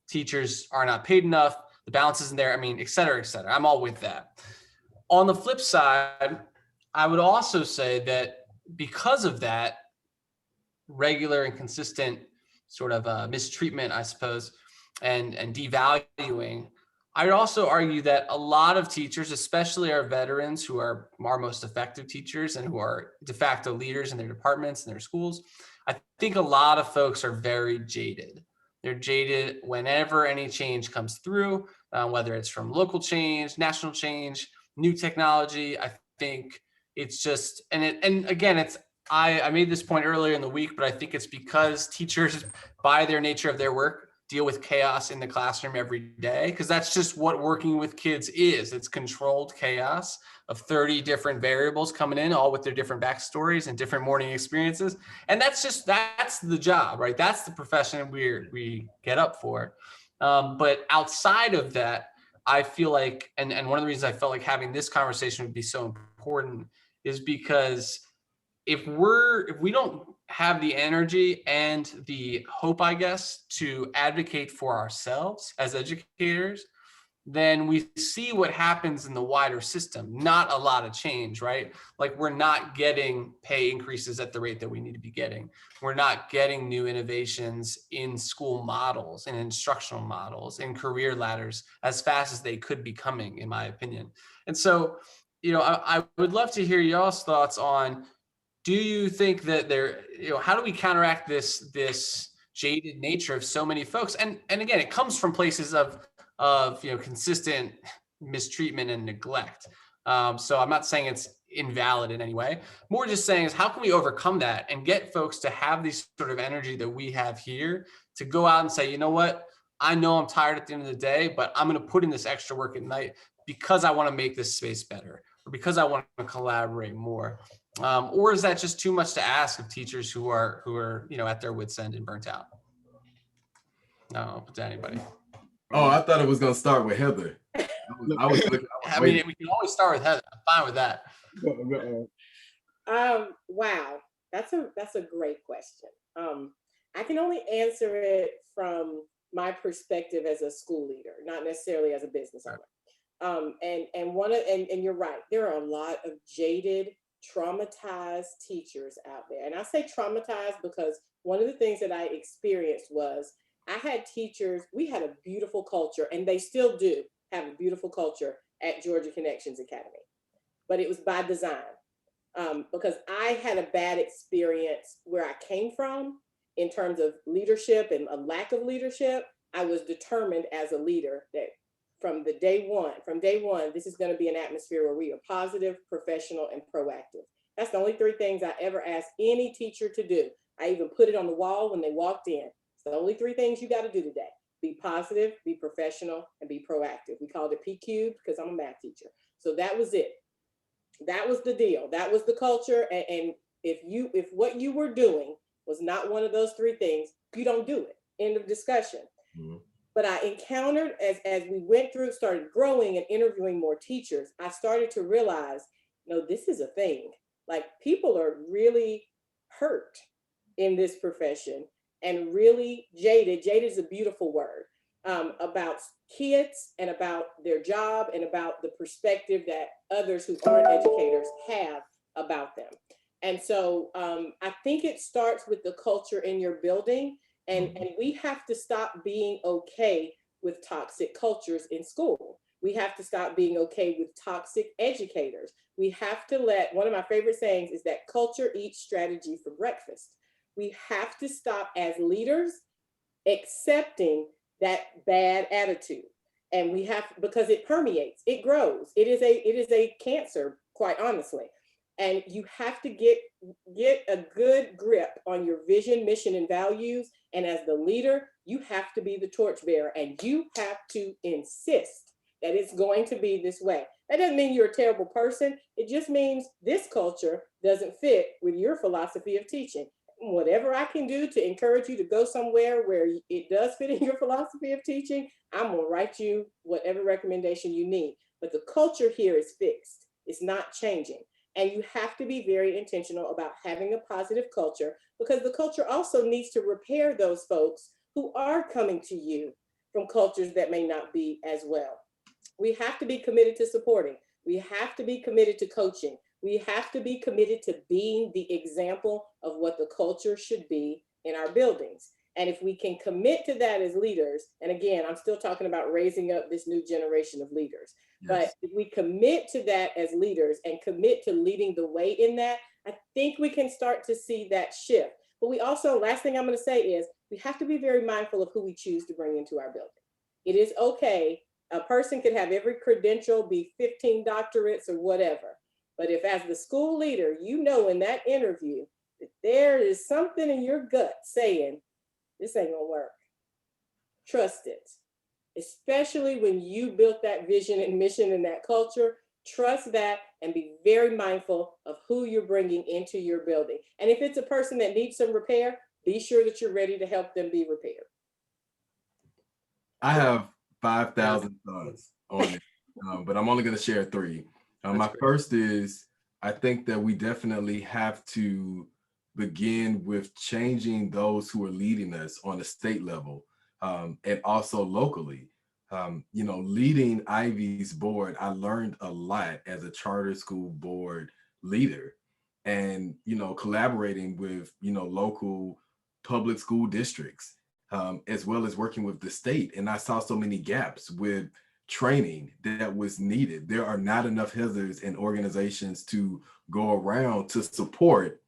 teachers are not paid enough, the balance isn't there, I mean, et cetera, et cetera. I'm all with that. On the flip side, I would also say that because of that regular and consistent sort of mistreatment, I suppose, and devaluing, I'd also argue that a lot of teachers, especially our veterans who are our most effective teachers and who are de facto leaders in their departments and their schools, I think a lot of folks are very jaded. They're jaded whenever any change comes through, whether it's from local change, national change, new technology. I think it's just, and again, I made this point earlier in the week, but I think it's because teachers, by their nature of their work, deal with chaos in the classroom every day, because that's just what working with kids is. It's controlled chaos of 30 different variables coming in, all with their different backstories and different morning experiences. And that's the job, right? That's the profession we get up for. But outside of that, I feel like, and one of the reasons I felt like having this conversation would be so important is because if we don't have the energy and the hope, I guess, to advocate for ourselves as educators, then we see what happens in the wider system. Not a lot of change, right? Like, we're not getting pay increases at the rate that we need to be getting. We're not getting new innovations in school models and instructional models and career ladders as fast as they could be coming, in my opinion. And so, I would love to hear y'all's thoughts on, do you think that how do we counteract this jaded nature of so many folks? And again, it comes from places of consistent mistreatment and neglect. So I'm not saying it's invalid in any way. More just saying is, how can we overcome that and get folks to have this sort of energy that we have here to go out and say, you know what, I know I'm tired at the end of the day, but I'm going to put in this extra work at night because I want to make this space better, or because I want to collaborate more. Or is that just too much to ask of teachers who are at their wits' end and burnt out? No, to anybody. Oh, I thought it was gonna start with Heather. I was we can always start with Heather. I'm fine with that. Wow, that's a great question. I can only answer it from my perspective as a school leader, not necessarily as a business owner. And you're right. There are a lot of jaded, traumatized teachers out there. And I say traumatized because one of the things that I experienced was I had teachers, we had a beautiful culture, and they still do have a beautiful culture at Georgia Connections Academy, but it was by design. Because I had a bad experience where I came from in terms of leadership and a lack of leadership. I was determined as a leader that from day one, this is going to be an atmosphere where we are positive, professional, and proactive. That's the only three things I ever asked any teacher to do. I even put it on the wall when they walked in. It's the only three things you got to do today. Be positive, be professional, and be proactive. We called it PQ because I'm a math teacher. So that was it. That was the deal. That was the culture. And if what you were doing was not one of those three things, you don't do it. End of discussion. Mm-hmm. But I encountered, as we went through, started growing and interviewing more teachers, I started to realize, this is a thing. Like, people are really hurt in this profession and really jaded. Jaded is a beautiful word, about kids and about their job and about the perspective that others who aren't educators have about them. And so I think it starts with the culture in your building. And we have to stop being okay with toxic cultures in school. We have to stop being okay with toxic educators. We have to one of my favorite sayings is that culture eats strategy for breakfast. We have to stop as leaders accepting that bad attitude. And we have, because it permeates, it grows. It is a cancer, quite honestly. And you have to get a good grip on your vision, mission, and values. And as the leader, you have to be the torchbearer, and you have to insist that it's going to be this way. That doesn't mean you're a terrible person. It just means this culture doesn't fit with your philosophy of teaching. Whatever I can do to encourage you to go somewhere where it does fit in your philosophy of teaching, I'm gonna write you whatever recommendation you need. But the culture here is fixed. It's not changing. And you have to be very intentional about having a positive culture, because the culture also needs to repair those folks who are coming to you from cultures that may not be as well. We have to be committed to supporting. We have to be committed to coaching. We have to be committed to being the example of what the culture should be in our buildings. And if we can commit to that as leaders, and again, I'm still talking about raising up this new generation of leaders, yes. But if we commit to that as leaders and commit to leading the way in that, I think we can start to see that shift. But we also, last thing I'm going to say is, we have to be very mindful of who we choose to bring into our building. It is okay. A person could have every credential, be 15 doctorates or whatever. But if as the school leader, you know in that interview that there is something in your gut saying, this ain't gonna work, trust it. Especially when you built that vision and mission and that culture, trust that and be very mindful of who you're bringing into your building. And if it's a person that needs some repair, be sure that you're ready to help them be repaired. I have 5,000 thoughts on it, but I'm only gonna share 3. My first is, I think that we definitely have to begin with changing those who are leading us on a state level, and also locally. Leading Ivy's board, I learned a lot as a charter school board leader, and collaborating with local public school districts, as well as working with the state. And I saw so many gaps with training that was needed. There are not enough hazards and organizations to go around to support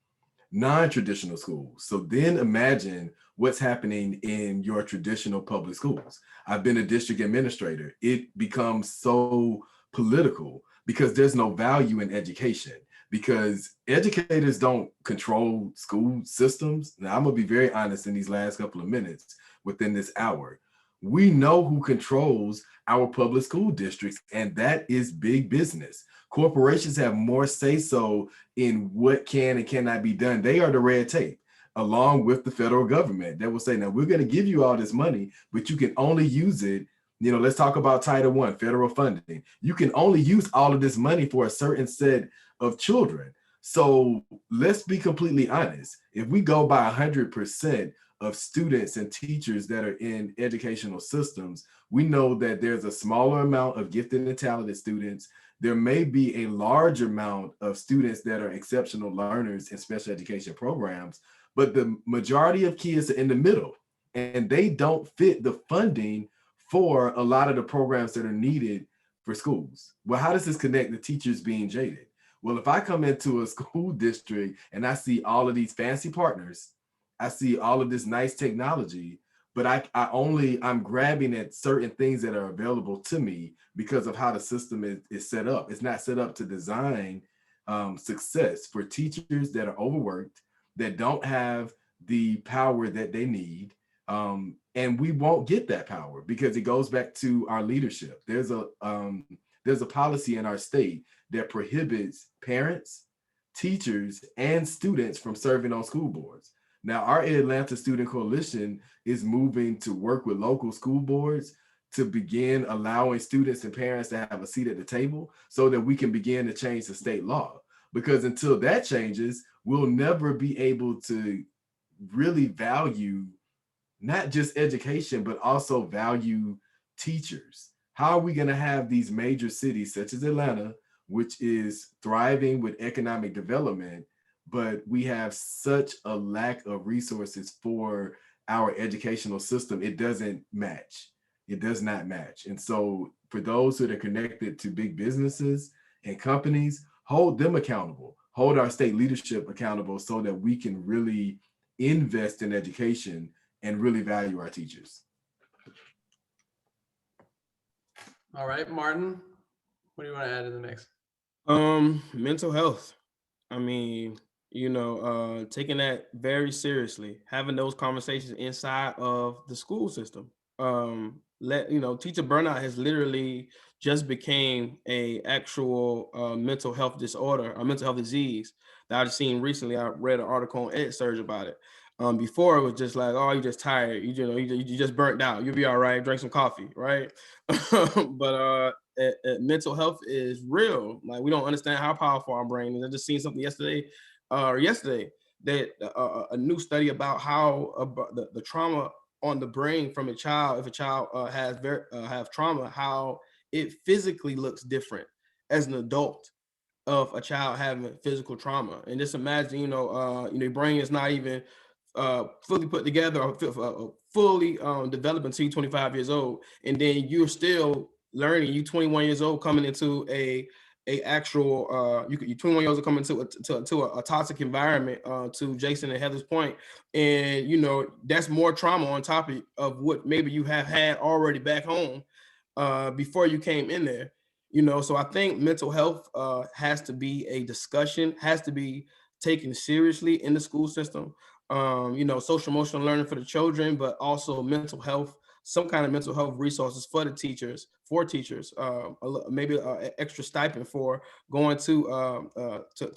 non-traditional schools. So then imagine what's happening in your traditional public schools. I've been a district administrator. It becomes so political because there's no value in education, because educators don't control school systems. Now, I'm gonna be very honest in these last couple of minutes within this hour. We know who controls our public school districts, and that is big business. Corporations have more say-so in what can and cannot be done. They are the red tape, along with the federal government, that will say, now we're going to give you all this money, but you can only use it. Let's talk about Title I, federal funding. You can only use all of this money for a certain set of children. So let's be completely honest. If we go by 100% of students and teachers that are in educational systems, we know that there's a smaller amount of gifted and talented students. There may be a large amount of students that are exceptional learners in special education programs, but the majority of kids are in the middle, and they don't fit the funding for a lot of the programs that are needed for schools. Well, how does this connect to teachers being jaded? Well, if I come into a school district and I see all of these fancy partners, I see all of this nice technology, but I'm grabbing at certain things that are available to me because of how the system is set up. It's not set up to design success for teachers that are overworked, that don't have the power that they need. And we won't get that power because it goes back to our leadership. There's a policy in our state that prohibits parents, teachers, and students from serving on school boards. Now, our EdLanta Student Coalition is moving to work with local school boards to begin allowing students and parents to have a seat at the table so that we can begin to change the state law. Because until that changes, we'll never be able to really value not just education, but also value teachers. How are we going to have these major cities such as Atlanta, which is thriving with economic development, but we have such a lack of resources for our educational system? It doesn't match. it does not match. And so for those that are connected to big businesses and companies, hold them accountable, hold our state leadership accountable so that we can really invest in education and really value our teachers. All right, Martin, what do you want to add to the mix? Mental health. I mean, taking that very seriously, having those conversations inside of the school system. Teacher burnout has literally just became a actual mental health disorder, a mental health disease that I've seen recently. I read an article on EdSurge about it. Before it was just like, oh, you're just tired, you just burnt out, you'll be all right, drink some coffee, right? But mental health is real. Like, we don't understand how powerful our brain is. I just seen something yesterday that a new study about how the trauma on the brain from a child, if a child have trauma, how it physically looks different as an adult of a child having physical trauma. And just imagine, your brain is not even fully put together or fully developed until you're 25 years old, and then you're still learning. You 21 years old coming into a actual you 21 years old coming to a toxic environment, to Jason and Heather's point, and that's more trauma on top of what maybe you have had already back home before you came in there. So I think mental health has to be a discussion, has to be taken seriously in the school system. Social emotional learning for the children, but also mental health, some kind of mental health resources for the teachers, maybe an extra stipend for going to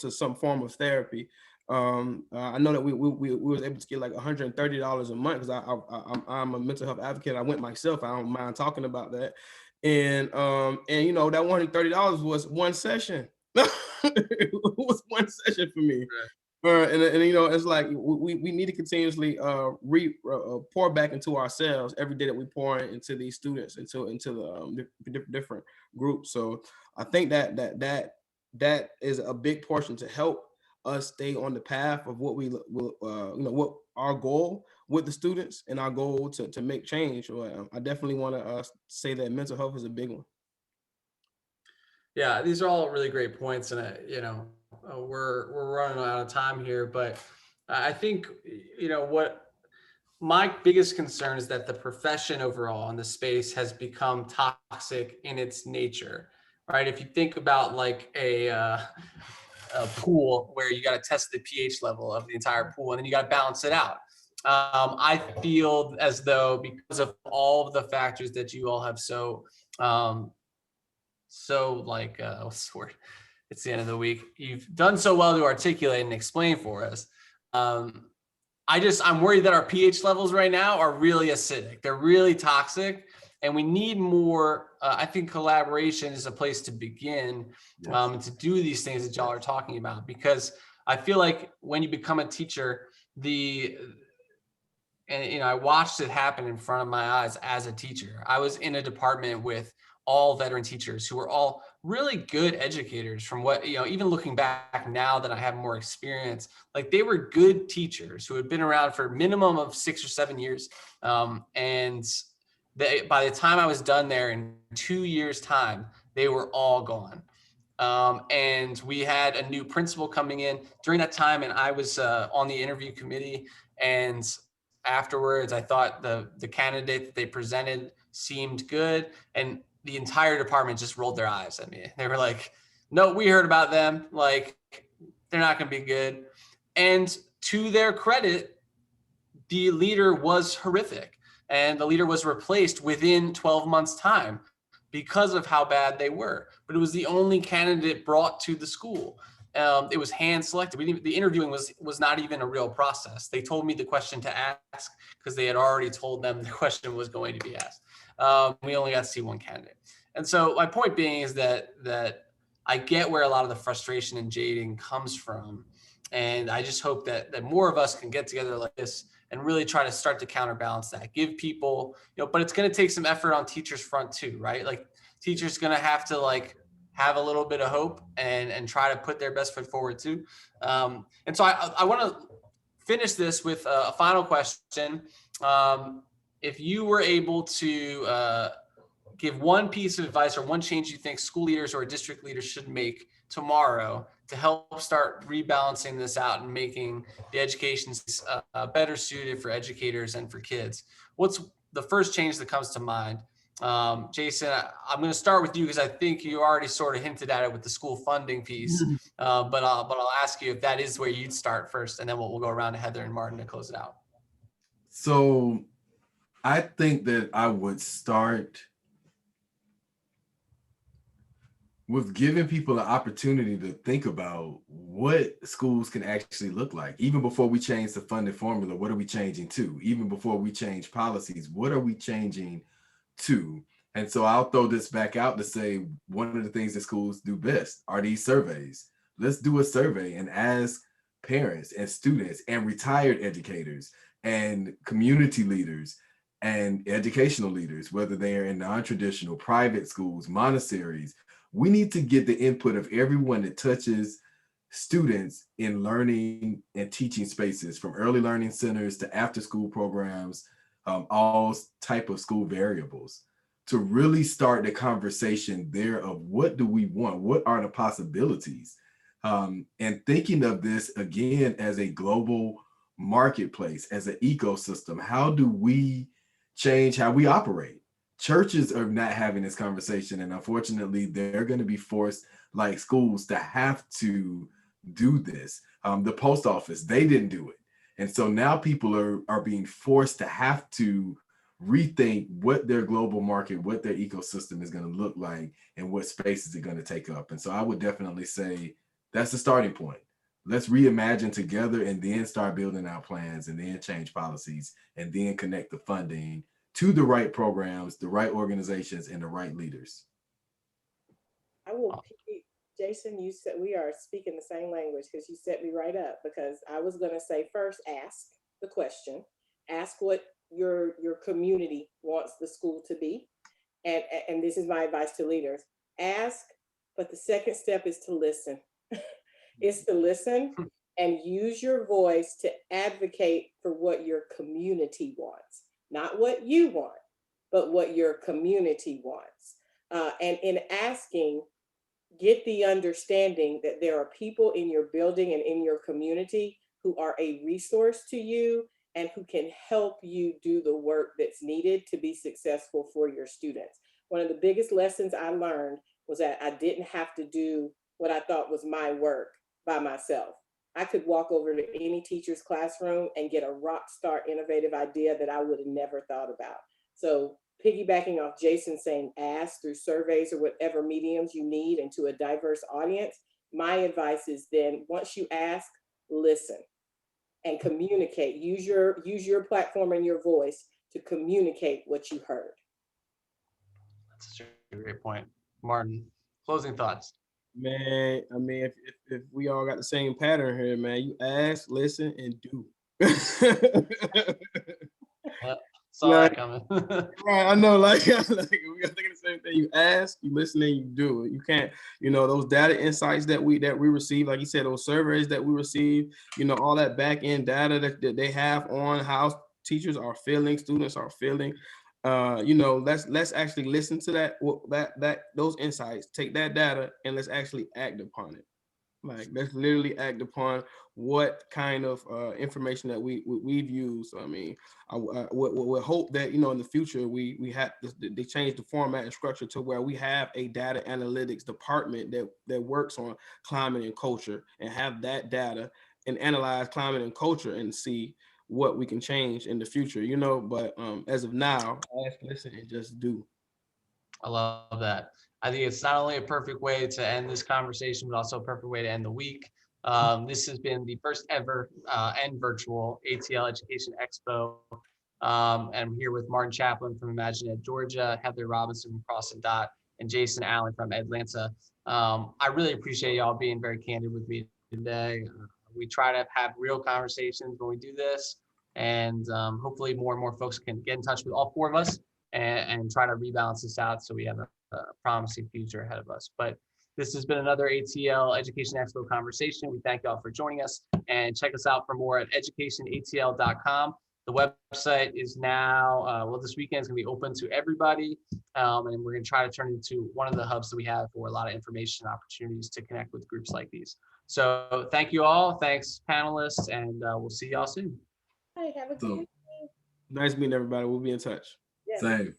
some form of therapy. I know that we was able to get like $130 a month, because I'm a mental health advocate. I went myself. I don't mind talking about that. And that $130 was one session. It was one session for me. Right. And it's like we need to continuously pour back into ourselves every day that we pour into these students, into the different groups. So I think that is a big portion to help us stay on the path of what we will, what our goal with the students and our goal to make change. I definitely want to say that mental health is a big one. Yeah, these are all really great points, and we're running out of time here, but I think what my biggest concern is that the profession overall in the space has become toxic in its nature, right? If you think about like a pool where you got to test the pH level of the entire pool, and then you got to balance it out. I feel as though, because of all of the factors that you all have what's the word? It's the end of the week. You've done so well to articulate and explain for us. I'm worried that our pH levels right now are really acidic. They're really toxic, and we need more. I think collaboration is a place to begin, and to do these things that y'all are talking about, because I feel like when you become a teacher, I watched it happen in front of my eyes as a teacher. I was in a department with all veteran teachers who were all really good educators. From what, even looking back now that I have more experience, like, they were good teachers who had been around for a minimum of 6 or 7 years. And by the time I was done there, in 2 years' time, they were all gone. And we had a new principal coming in during that time, and I was on the interview committee. And afterwards, I thought the candidate that they presented seemed good, and the entire department just rolled their eyes at me. They were like, "No, we heard about them. Like, they're not going to be good." And to their credit, the leader was horrific, and the leader was replaced within 12 months' time because of how bad they were. But it was the only candidate brought to the school. It was hand selected. The interviewing was not even a real process. They told me the question to ask because they had already told them the question was going to be asked. We only got to see one candidate. And so my point being is that I get where a lot of the frustration and jading comes from. And I just hope that more of us can get together like this and really try to start to counterbalance that. Give people, but it's going to take some effort on teachers' front too, right? Like, teachers going to have to have a little bit of hope and try to put their best foot forward too. And so I want to finish this with a final question. if you were able to give one piece of advice or one change you think school leaders or district leaders should make tomorrow to help start rebalancing this out and making the education better suited for educators and for kids, what's the first change that comes to mind? Jason, I'm going to start with you because I think you already sort of hinted at it with the school funding piece, but I'll ask you if that is where you'd start first, and then we'll go around to Heather and Martin to close it out. So I think that I would start with giving people an opportunity to think about what schools can actually look like. Even before we change the funding formula, what are we changing to? Even before we change policies, what are we changing to? And so I'll throw this back out to say, one of the things that schools do best are these surveys. Let's do a survey and ask parents and students and retired educators and community leaders and educational leaders, whether they are in non-traditional private schools, monasteries. We need to get the input of everyone that touches students in learning and teaching spaces, from early learning centers to after school programs, all type of school variables, to really start the conversation there of what do we want? What are the possibilities? And thinking of this again as a global marketplace, as an ecosystem. How do we change how we operate? Churches are not having this conversation, and unfortunately, they're going to be forced, like schools, to have to do this. The post office, they didn't do it. And so now people are being forced to have to rethink what their global market, what their ecosystem is going to look like, and what spaces it's going to take up. And so I would definitely say that's the starting point. Let's reimagine together and then start building our plans and then change policies and then connect the funding to the right programs, the right organizations, and the right leaders. I will, Jason, you said we are speaking the same language because you set me right up, because I was going to say, first, ask the question, ask what your community wants the school to be. And this is my advice to leaders, ask, but the second step is to listen. Is to listen and use your voice to advocate for what your community wants. Not what you want, but what your community wants. And in asking, get the understanding that there are people in your building and in your community who are a resource to you and who can help you do the work that's needed to be successful for your students. One of the biggest lessons I learned was that I didn't have to do what I thought was my work by myself. I could walk over to any teacher's classroom and get a rock star innovative idea that I would have never thought about. So piggybacking off Jason saying ask through surveys or whatever mediums you need and to a diverse audience, my advice is then once you ask, listen and communicate. Use your platform and your voice to communicate what you heard. That's a great point. Martin, closing thoughts. Man, I mean, if we all got the same pattern here, man, you ask, listen, and do. Saw that coming. Right, I know, like we got thinking the same thing. You ask, you listen, and you do it. You can't, those data insights that we receive, like you said, those surveys that we receive, all that back end data that they have on how teachers are feeling, students are feeling. Let's actually listen to that those insights, take that data, and let's actually act upon it. Like, let's literally act upon what kind of information that we've used. I mean, I would hope that in the future we have they change the format and structure to where we have a data analytics department that works on climate and culture, and have that data and analyze climate and culture and see what we can change in the future, but as of now, ask, listen, and just do. I love that. I think it's not only a perfect way to end this conversation, but also a perfect way to end the week. This has been the first ever and virtual ATL Education Expo. And I'm here with Martin Chaplin from Imagine Ed Georgia, Heather Robinson from Cross Dot, and Jason Allen from EdLanta. I really appreciate y'all being very candid with me today. We try to have real conversations when we do this, and hopefully more and more folks can get in touch with all four of us and try to rebalance this out so we have a promising future ahead of us. But this has been another ATL Education Expo conversation. We thank y'all for joining us, and check us out for more at educationatl.com. The website is now, well, this weekend is going to be open to everybody. And we're going to try to turn it into one of the hubs that we have for a lot of information opportunities to connect with groups like these. So thank you all. Thanks, panelists, and we'll see y'all soon. Hey, have a good evening. Nice meeting everybody. We'll be in touch. Yes. Same.